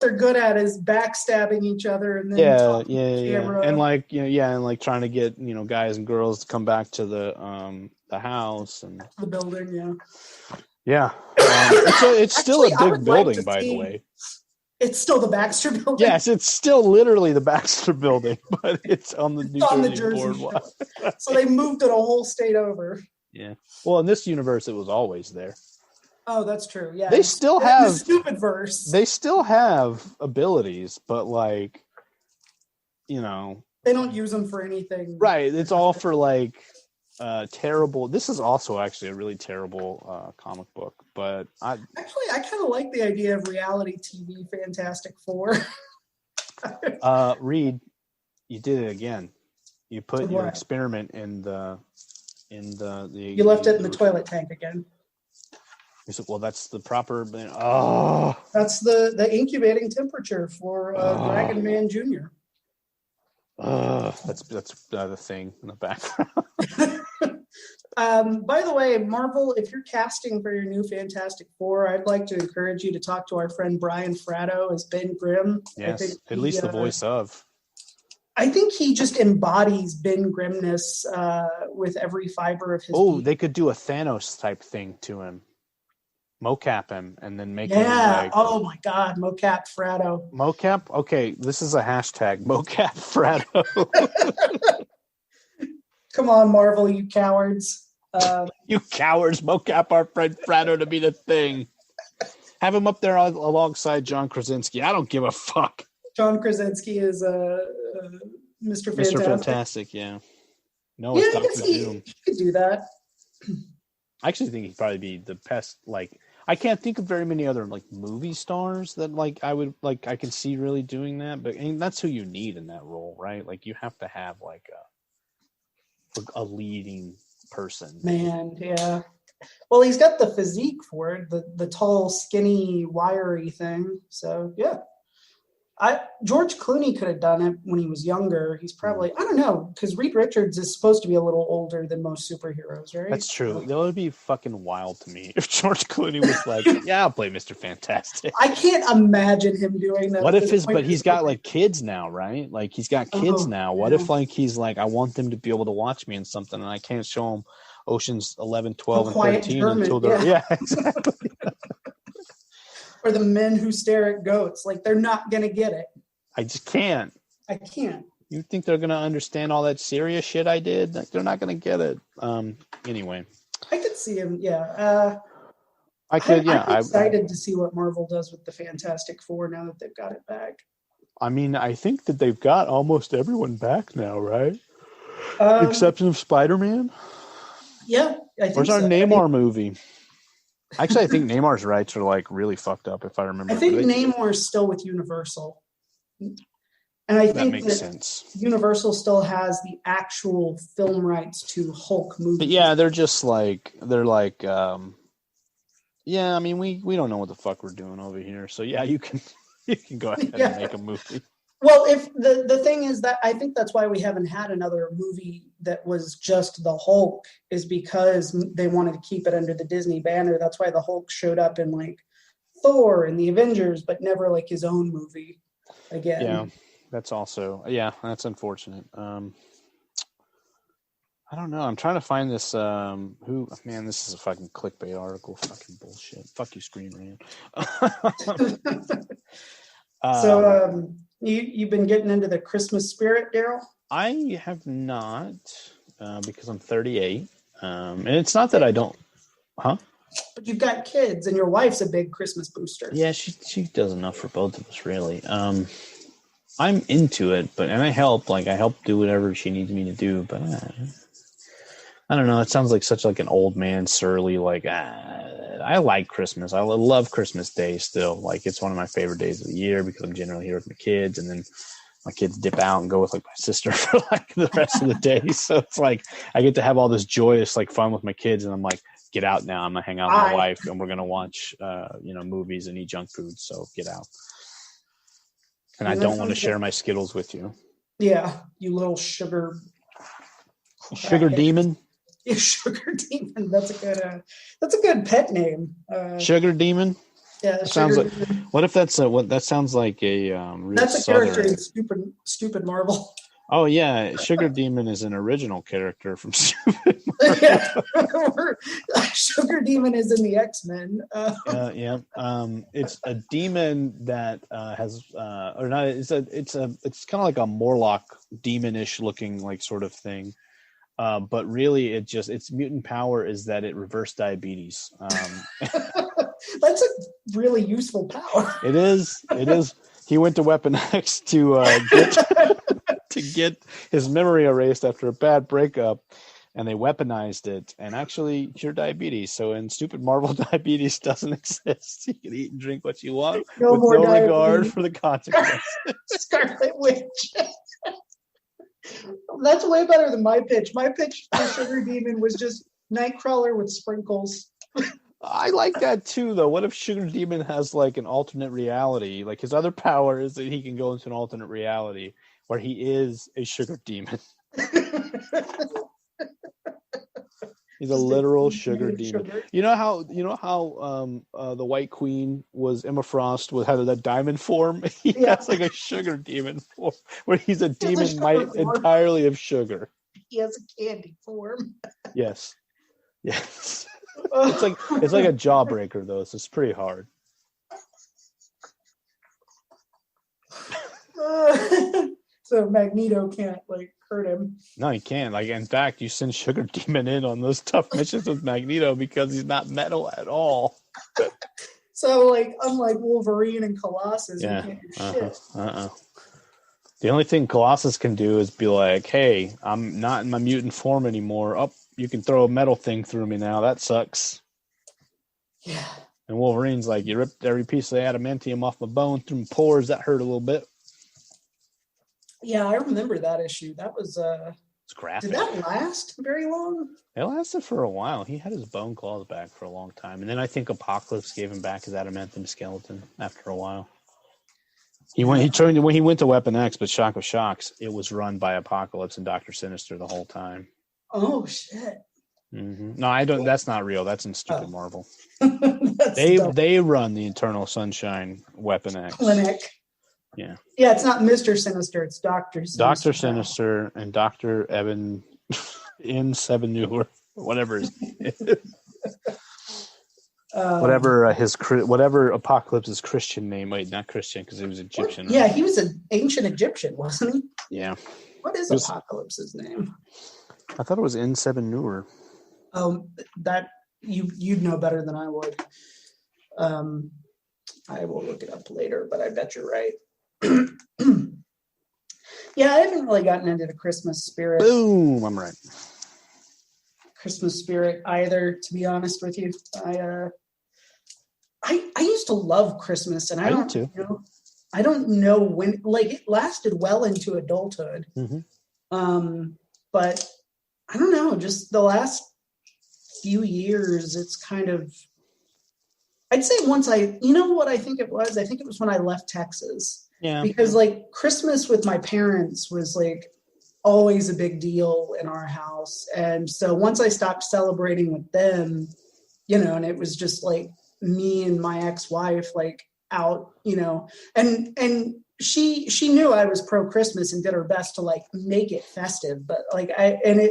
they're good at is backstabbing each other and then Yeah, talking to the camera. and like and like trying to get guys and girls to come back to the house and the building. yeah. It's still Actually, a I big would like building, to by the see. way. It's still the Baxter Building. Yes, it's still literally the Baxter Building, but it's on the New Jersey boardwalk. So they moved it a whole state over. Yeah. Well, in this universe, it was always there. Oh, that's true. Yeah. They still have the stupid verse. They still have abilities, but like, they don't use them for anything. Right. It's all for like terrible. This is also actually a really terrible comic book, but I kind of like the idea of reality TV Fantastic Four. Reed, you did it again. You put your experiment in the You left it in the toilet tank again. Well, that's the proper. Oh, that's the incubating temperature for Dragon Man Jr. That's the thing in the background. By the way, Marvel, if you're casting for your new Fantastic Four, I'd like to encourage you to talk to our friend Brian Fratto as Ben Grimm. Yes, at least the voice of. I think he just embodies Ben Grimmness with every fiber of his being. They could do a Thanos type thing to him. Mocap him and then make him like... Oh my God, Mocap Fratto. Mocap? Okay, this is a hashtag. Mocap Fratto. Come on, Marvel, you cowards. You cowards, mocap our friend Fratto to be the thing. Have him up there alongside John Krasinski. I don't give a fuck. John Krasinski is Mr. Fantastic. Mr. Fantastic, yeah. No, it's Dr. Doom. He could do that. I actually think he'd probably be the best. Like, I can't think of very many other like movie stars that like I can see really doing that. But that's who you need in that role, right? Like, you have to have like a leading person. Man, yeah. Well, he's got the physique for it, the tall, skinny, wiry thing. So yeah. George Clooney could have done it when he was younger. He's probably, I don't know, because Reed Richards is supposed to be a little older than most superheroes, right? That's true. That would be fucking wild to me if George Clooney was like, yeah, I'll play Mr. Fantastic. I can't imagine him doing that. What if he's got like kids now, right? Like he's got kids now. What if like he's like, I want them to be able to watch me in something and I can't show them Oceans 11, 12, and 13 until they're, yeah, exactly. Or the Men Who Stare at Goats. Like, they're not going to get it. I just can't. I can't. You think they're going to understand all that serious shit I did? Like, they're not going to get it. Anyway. I could see him, yeah. I'm excited to see what Marvel does with the Fantastic Four now that they've got it back. I mean, I think that they've got almost everyone back now, right? Exception of Spider-Man? Yeah, I think Where's our Namor movie? Actually, I think Neymar's rights are like really fucked up. If I remember, I think Namor's still with Universal, and I think that makes sense. Universal still has the actual film rights to Hulk movies. But yeah, they're like, yeah. I mean, we don't know what the fuck we're doing over here. So yeah, you can go ahead and make a movie. Well, if the thing is that I think that's why we haven't had another movie that was just the Hulk, is because they wanted to keep it under the Disney banner. That's why the Hulk showed up in like Thor and the Avengers, but never like his own movie again. Yeah, that's unfortunate. I don't know. I'm trying to find this. This is a fucking clickbait article. Fucking bullshit. Fuck you, Screen Rant. So, you've been getting into the Christmas spirit, Daryl? I have not, because I'm 38. And it's not that I don't, huh? But you've got kids, and your wife's a big Christmas booster. Yeah, she does enough for both of us, really. I'm into it, and I help do whatever she needs me to do, but I don't know. It sounds like such like an old man, surly, like, I like Christmas. I love Christmas Day still. Like, it's one of my favorite days of the year because I'm generally here with my kids, and then my kids dip out and go with like my sister for like the rest of the day. So it's like I get to have all this joyous like fun with my kids, and I'm like, get out now. I'm gonna hang out with my wife, and we're gonna watch movies and eat junk food. So get out. And I don't want to share my Skittles with you. Yeah, you little sugar demon. Yeah, Sugar Demon. That's a good pet name. Sugar Demon. Yeah, That sounds Sugar like. Demon. What if that's what that sounds like a real That's a character southern. in Stupid Marvel. Oh yeah, Sugar Demon is an original character from Stupid Yeah. Sugar Demon is in the X-Men. yeah. It's a demon that has or not. It's kind of like a Morlock demonish looking like sort of thing. But really, its mutant power is that it reversed diabetes. That's a really useful power. It is. He went to Weapon X to get his memory erased after a bad breakup, and they weaponized it and actually cured diabetes. So in Stupid Marvel, diabetes doesn't exist. You can eat and drink what you want No with more no diabetes. regard for the consequences. Scarlet Witch. That's way better than my pitch. My pitch for Sugar Demon was just Nightcrawler with sprinkles. I like that too, though. What if Sugar Demon has like an alternate reality? Like his other power is that he can go into an alternate reality where he is a sugar demon. He's a literal sugar demon. Sugar. You know how the White Queen was Emma Frost had that diamond form? He has like a sugar demon form where he's a demon entirely of sugar. He has a candy form. Yes. It's like a jawbreaker though, so it's pretty hard. So Magneto can't like hurt him. No, he can't. Like in fact, you send Sugar Demon in on those tough missions with Magneto because he's not metal at all. So like unlike Wolverine and Colossus, he can't do shit. The only thing Colossus can do is be like, "Hey, I'm not in my mutant form anymore. Oh, you can throw a metal thing through me now. That sucks." Yeah. And Wolverine's like, "You ripped every piece of adamantium off my bone through my pores. That hurt a little bit." Yeah, I remember that issue. That was it's graphic. Did that last very long? It lasted for a while. He had his bone claws back for a long time, and then I think Apocalypse gave him back his adamantium skeleton after a while. When he went to Weapon X, but Shock of Shocks, it was run by Apocalypse and Dr. Sinister the whole time. Oh shit! Mm-hmm. No, I don't. That's not real. That's in Stupid Marvel. They run the Eternal Sunshine Weapon X clinic. Yeah. Yeah, it's not Mr. Sinister. It's Dr. Sinister. Dr. Sinister and Dr. Evan in Seven Newer, whatever his name is. Whatever Apocalypse's Christian name. Wait, not Christian because he was Egyptian. Yeah, he was an ancient Egyptian, wasn't he? Yeah. What is Apocalypse's name? I thought it was in Seven Newer. That you'd know better than I would. I will look it up later, but I bet you're right. Yeah, I haven't really gotten into the Christmas spirit. Boom, I'm right. Christmas spirit either, to be honest with you. I used to love Christmas, and I don't know when. Like it lasted well into adulthood, but I don't know. Just the last few years, it's kind of. I'd say once what I think it was? I think it was when I left Texas. Yeah. Because like Christmas with my parents was like always a big deal in our house. And so once I stopped celebrating with them, and it was just like me and my ex-wife like out, and she knew I was pro Christmas and did her best to like make it festive, but like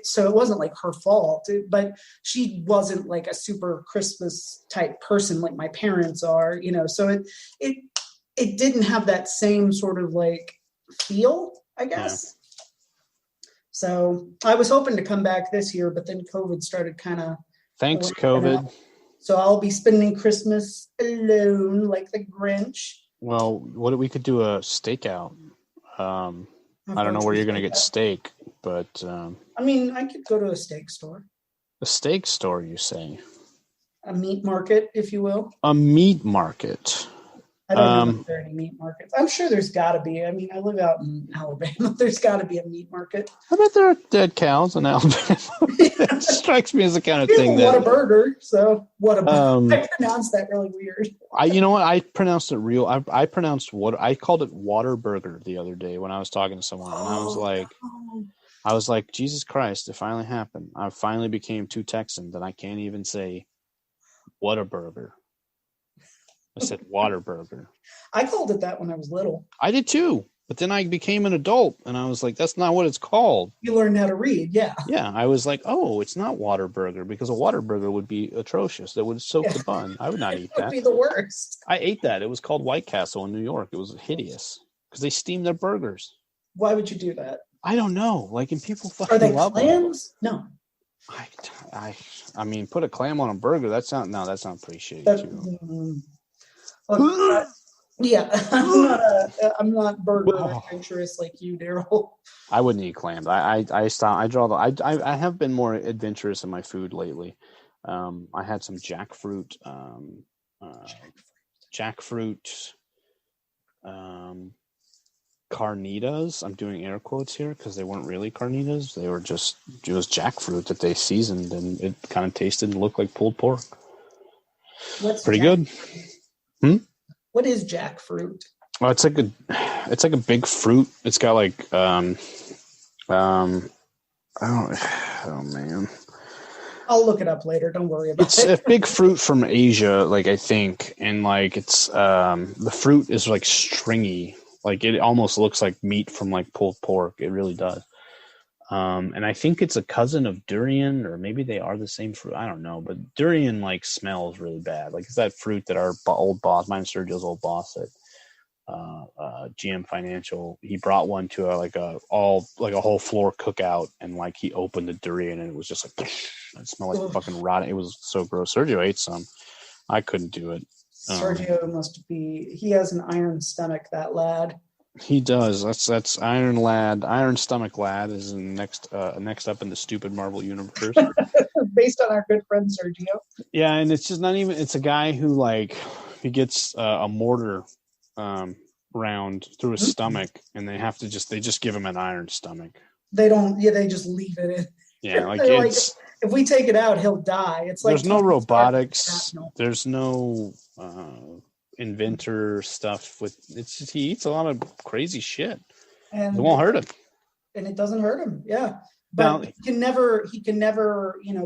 so it wasn't like her fault, but she wasn't like a super Christmas type person like my parents are, so it didn't have that same sort of like feel, I guess. Yeah. So I was hoping to come back this year, but then COVID started kind of. Thanks, COVID. So I'll be spending Christmas alone like the Grinch. Well, we could do a stakeout. I don't know where you're going to get steak, but... I mean, I could go to a steak store. A steak store, you say? A meat market, if you will. A meat market. I don't know if there are any meat markets. I'm sure there's got to be. I mean, I live out in Alabama. There's got to be a meat market. I bet there are dead cows in Alabama. It strikes me as the kind of thing that... Whataburger. So, Whataburger. I pronounced that really weird. You know what? I pronounced it real. I pronounced I called it Waterburger the other day when I was talking to someone. And I was like, Jesus Christ, it finally happened. I finally became too Texan that I can't even say Whataburger. I said Whataburger. I called it that when I was little. I did too. But then I became an adult, and I was like, that's not what it's called. You learned how to read, yeah. Yeah, I was like, oh, it's not Whataburger, because a Whataburger would be atrocious. That would soak the bun. I would not eat that. It would be the worst. I ate that. It was called White Castle in New York. It was hideous because they steam their burgers. Why would you do that? I don't know. Like, and people fucking Are they love clams? them. No. I mean, put a clam on a burger. That sounds pretty shitty too. Yeah, I'm not burger adventurous like you, Daryl. I wouldn't eat clams. I have been more adventurous in my food lately. I had some jackfruit carnitas. I'm doing air quotes here because they weren't really carnitas. It was jackfruit that they seasoned, and it kind of tasted and looked like pulled pork. What's pretty good. What is jackfruit? Oh, it's like a big fruit. It's got like oh man. I'll look it up later. Don't worry about it. It's a big fruit from Asia, like I think, and like it's the fruit is like stringy, like it almost looks like meat from like pulled pork. It really does. And I think it's a cousin of durian, or maybe they are the same fruit. I don't know, but durian like smells really bad. Like it's that fruit that our old boss, mine and Sergio's old boss at GM Financial, he brought one to a whole floor cookout, and like he opened the durian and it was just like it smelled like fucking rotten. It was so gross. Sergio ate some. I couldn't do it. Sergio he has an iron stomach, that lad. He does. That's Iron Lad. Iron Stomach Lad is next up in the stupid Marvel universe. Based on our good friend Sergio. Yeah, and it's just not even. It's a guy who like he gets a mortar round through his stomach, and they just give him an iron stomach. They don't. Yeah, they just leave it in. Yeah, like it's. Like, if we take it out, he'll die. It's like there's no robotics. There's no. Inventor stuff he eats a lot of crazy shit, and it won't hurt him, and it doesn't hurt him. Yeah, but he can never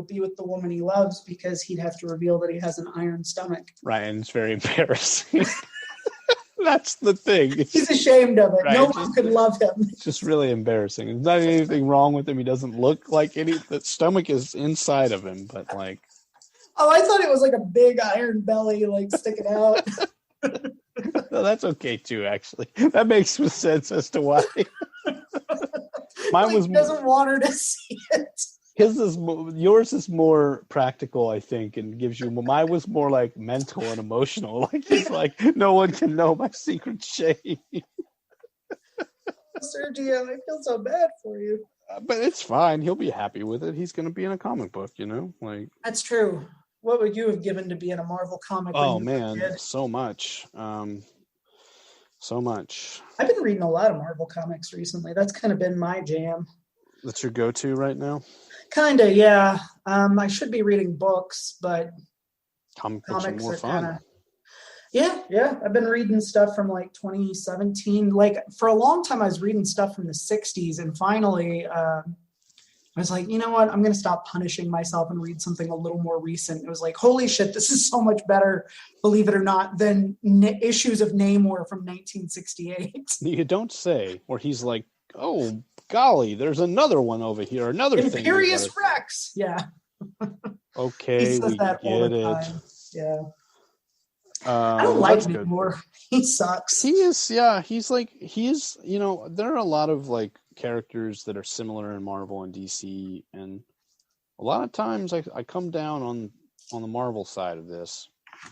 be with the woman he loves because he'd have to reveal that he has an iron stomach, right? And it's very embarrassing. That's the thing. He's ashamed of it. Right? No one could love him. It's just really embarrassing. There's not anything wrong with him. He doesn't look like the stomach is inside of him, but like, oh, I thought it was like a big iron belly like sticking out. No, that's okay too. Actually, that makes sense as to why. Mine doesn't want her to see it. Yours is more practical, I think, and gives you. Mine was more like mental and emotional. Like he's like, no one can know my secret shame. Sergio, I feel so bad for you. But it's fine. He'll be happy with it. He's going to be in a comic book, like. That's true. What would you have given to be in a Marvel comic? Oh man, so much. So much. I've been reading a lot of Marvel comics recently. That's kind of been my jam. That's your go-to right now? Kinda, yeah. I should be reading books, but comics are more fun. Yeah. I've been reading stuff from like 2017. Like for a long time, I was reading stuff from the 60s, and finally, I was like, you know what? I'm going to stop punishing myself and read something a little more recent. It was like, holy shit, this is so much better, believe it or not, than issues of Namor from 1968. You don't say. Or he's like, oh, golly, there's another one over here. Another Imperious thing. Rex. Yeah. Okay, we get it. Yeah. I don't like him anymore. He sucks. He is, yeah. He is, there are a lot of like characters that are similar in Marvel and DC, and a lot of times I come down on the Marvel side of this,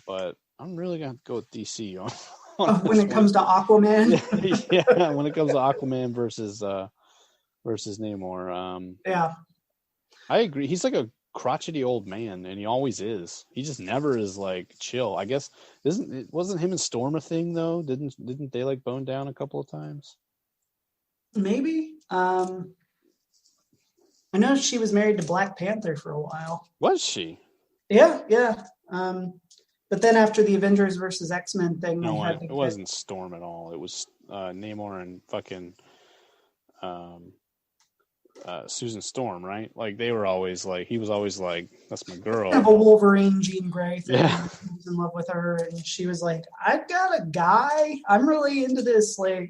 but I'm really gonna go with DC on when it comes to Aquaman. Yeah, when it comes to Aquaman versus Namor. Yeah, I agree. He's like a crotchety old man, and he always is. He just never is like chill. I guess wasn't him and Storm a thing though? Didn't they like bone down a couple of times? Maybe. I know she was married to Black Panther for a while. Was she? Yeah. But then after the Avengers versus X-Men thing, it wasn't Storm at all. It was Namor and fucking Susan Storm, right? Like they were always like, he was always like, that's my girl. Kind of a Wolverine Jean Grey thing. Yeah. He was in love with her, and she was like, "I've got a guy. I'm really into this like